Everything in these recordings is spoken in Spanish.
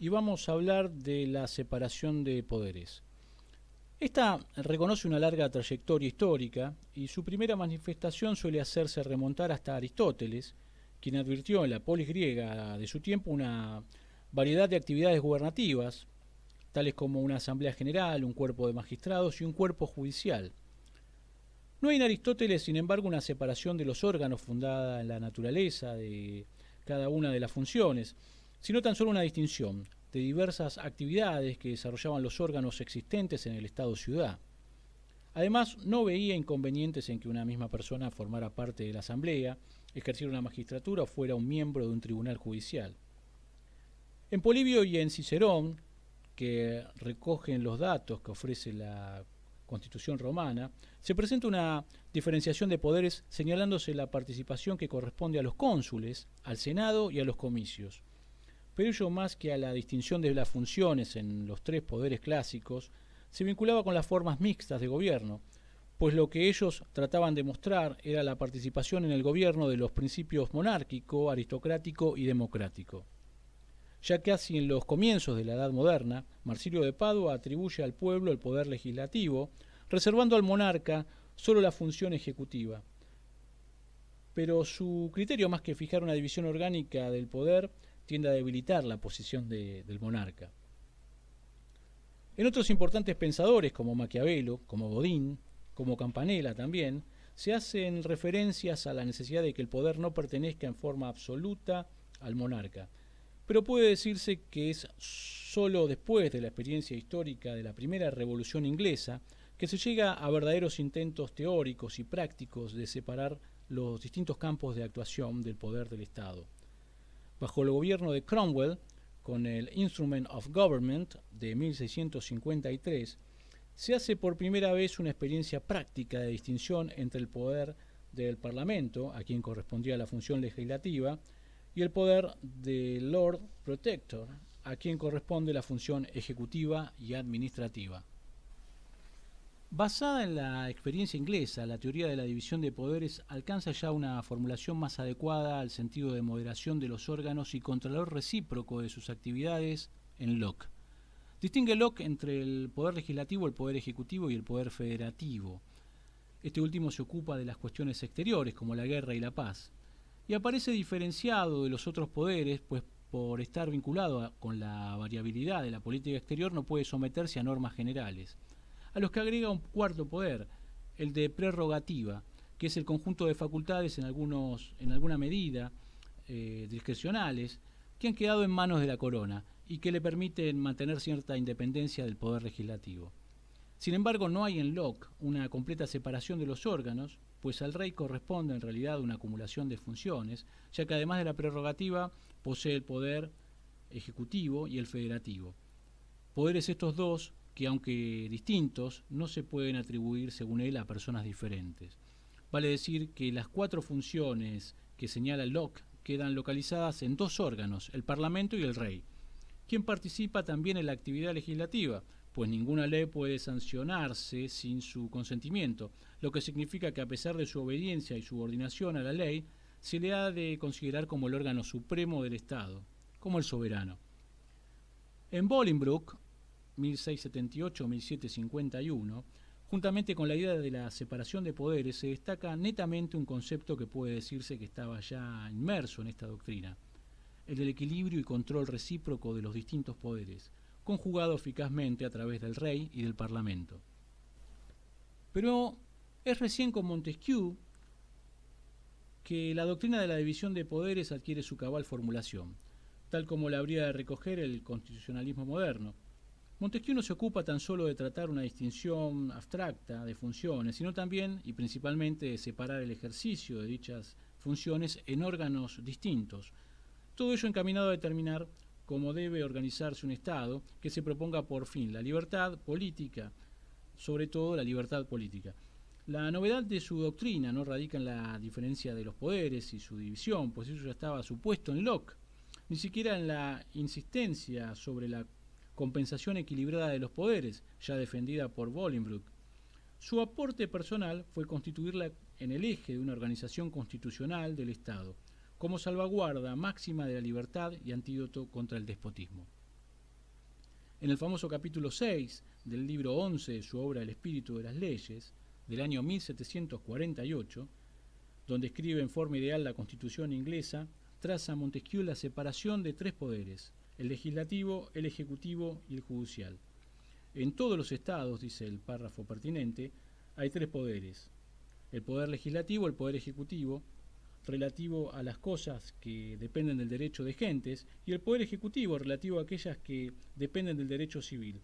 y vamos a hablar de la separación de poderes. Esta reconoce una larga trayectoria histórica y su primera manifestación suele hacerse remontar hasta Aristóteles, quien advirtió en la polis griega de su tiempo una variedad de actividades gubernativas, tales como una asamblea general, un cuerpo de magistrados y un cuerpo judicial. No hay en Aristóteles, sin embargo, una separación de los órganos fundada en la naturaleza de cada una de las funciones, sino tan solo una distinción de diversas actividades que desarrollaban los órganos existentes en el Estado-ciudad. Además, no veía inconvenientes en que una misma persona formara parte de la asamblea, ejerciera una magistratura o fuera un miembro de un tribunal judicial. En Polibio y en Cicerón, que recogen los datos que ofrece la Constitución romana, se presenta una diferenciación de poderes señalándose la participación que corresponde a los cónsules, al Senado y a los comicios. Pero ello, más que a la distinción de las funciones en los tres poderes clásicos, se vinculaba con las formas mixtas de gobierno, pues lo que ellos trataban de mostrar era la participación en el gobierno de los principios monárquico, aristocrático y democrático. Ya casi en los comienzos de la Edad Moderna, Marsilio de Padua atribuye al pueblo el poder legislativo, reservando al monarca solo la función ejecutiva. Pero su criterio, más que fijar una división orgánica del poder, tiende a debilitar la posición del monarca. En otros importantes pensadores, como Maquiavelo, como Godín, como Campanella también, se hacen referencias a la necesidad de que el poder no pertenezca en forma absoluta al monarca. Pero puede decirse que es solo después de la experiencia histórica de la primera revolución inglesa que se llega a verdaderos intentos teóricos y prácticos de separar los distintos campos de actuación del poder del Estado. Bajo el gobierno de Cromwell, con el Instrument of Government de 1653, se hace por primera vez una experiencia práctica de distinción entre el poder del Parlamento, a quien correspondía la función legislativa, y el poder del Lord Protector, a quien corresponde la función ejecutiva y administrativa. Basada en la experiencia inglesa, la teoría de la división de poderes alcanza ya una formulación más adecuada al sentido de moderación de los órganos y contralor recíproco de sus actividades en Locke. Distingue Locke entre el poder legislativo, el poder ejecutivo y el poder federativo. Este último se ocupa de las cuestiones exteriores, como la guerra y la paz, y aparece diferenciado de los otros poderes, pues por estar vinculado con la variabilidad de la política exterior no puede someterse a normas generales, a los que agrega un cuarto poder, el de prerrogativa, que es el conjunto de facultades en alguna medida discrecionales, que han quedado en manos de la corona y que le permiten mantener cierta independencia del poder legislativo. Sin embargo, no hay en Locke una completa separación de los órganos, pues al rey corresponde en realidad una acumulación de funciones, ya que además de la prerrogativa posee el poder ejecutivo y el federativo. Poderes estos dos que, aunque distintos, no se pueden atribuir según él a personas diferentes. Vale decir que las cuatro funciones que señala Locke quedan localizadas en dos órganos, el Parlamento y el Rey, quien participa también en la actividad legislativa, pues ninguna ley puede sancionarse sin su consentimiento, lo que significa que a pesar de su obediencia y subordinación a la ley, se le ha de considerar como el órgano supremo del Estado, como el soberano. En Bolingbroke, 1678-1751, juntamente con la idea de la separación de poderes, se destaca netamente un concepto que puede decirse que estaba ya inmerso en esta doctrina, el del equilibrio y control recíproco de los distintos poderes, conjugado eficazmente a través del rey y del parlamento. Pero es recién con Montesquieu que la doctrina de la división de poderes adquiere su cabal formulación, tal como la habría de recoger el constitucionalismo moderno. Montesquieu no se ocupa tan solo de tratar una distinción abstracta de funciones, sino también y principalmente de separar el ejercicio de dichas funciones en órganos distintos. Todo ello encaminado a determinar cómo debe organizarse un Estado que se proponga por fin la libertad política, sobre todo la libertad política. La novedad de su doctrina no radica en la diferencia de los poderes y su división, pues eso ya estaba supuesto en Locke, ni siquiera en la insistencia sobre la compensación equilibrada de los poderes, ya defendida por Bolingbroke. Su aporte personal fue constituirla en el eje de una organización constitucional del Estado, como salvaguarda máxima de la libertad y antídoto contra el despotismo. En el famoso capítulo 6 del libro 11 de su obra El espíritu de las leyes, del año 1748, donde escribe en forma ideal la Constitución inglesa, traza Montesquieu la separación de tres poderes: el legislativo, el ejecutivo y el judicial. En todos los estados, dice el párrafo pertinente, hay tres poderes: el poder legislativo, el poder ejecutivo, relativo a las cosas que dependen del derecho de gentes, y el poder ejecutivo, relativo a aquellas que dependen del derecho civil.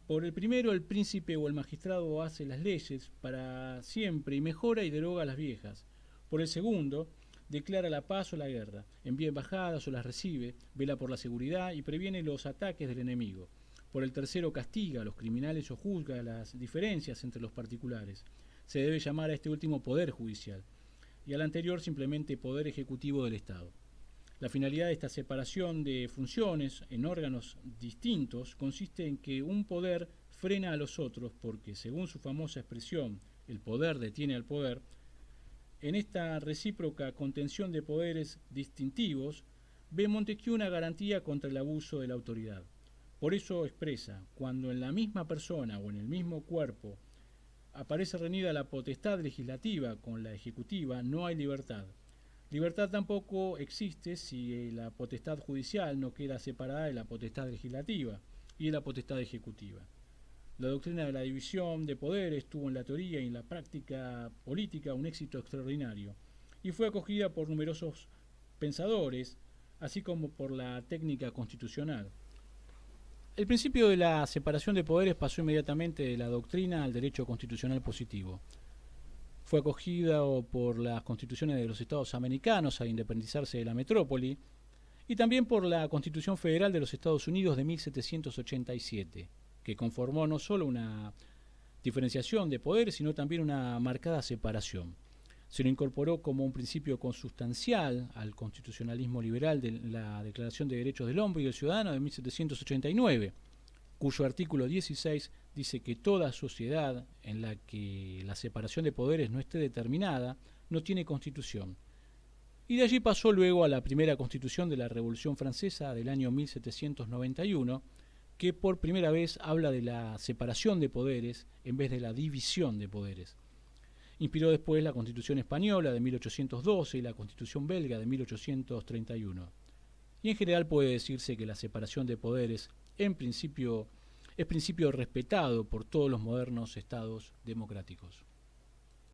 Por el primero, el príncipe o el magistrado hace las leyes para siempre y mejora y deroga las viejas. Por el segundo, declara la paz o la guerra, envía embajadas o las recibe, vela por la seguridad y previene los ataques del enemigo. Por el tercero, castiga a los criminales o juzga las diferencias entre los particulares. Se debe llamar a este último poder judicial, y al anterior simplemente poder ejecutivo del Estado. La finalidad de esta separación de funciones en órganos distintos consiste en que un poder frena a los otros porque, según su famosa expresión, el poder detiene al poder. En esta recíproca contención de poderes distintivos, ve Montesquieu una garantía contra el abuso de la autoridad. Por eso expresa: cuando en la misma persona o en el mismo cuerpo aparece reñida la potestad legislativa con la ejecutiva, no hay libertad. Libertad tampoco existe si la potestad judicial no queda separada de la potestad legislativa y de la potestad ejecutiva. La doctrina de la división de poderes tuvo en la teoría y en la práctica política un éxito extraordinario y fue acogida por numerosos pensadores, así como por la técnica constitucional. El principio de la separación de poderes pasó inmediatamente de la doctrina al derecho constitucional positivo. Fue acogida por las constituciones de los estados americanos al independizarse de la metrópoli y también por la Constitución Federal de los Estados Unidos de 1787, que conformó no solo una diferenciación de poderes, sino también una marcada separación. Se lo incorporó como un principio consustancial al constitucionalismo liberal de la Declaración de Derechos del Hombre y del Ciudadano de 1789, cuyo artículo 16 dice que toda sociedad en la que la separación de poderes no esté determinada no tiene constitución. Y de allí pasó luego a la primera constitución de la Revolución Francesa del año 1791, que por primera vez habla de la separación de poderes en vez de la división de poderes. Inspiró después la Constitución española de 1812 y la Constitución belga de 1831. Y en general puede decirse que la separación de poderes es principio respetado por todos los modernos estados democráticos.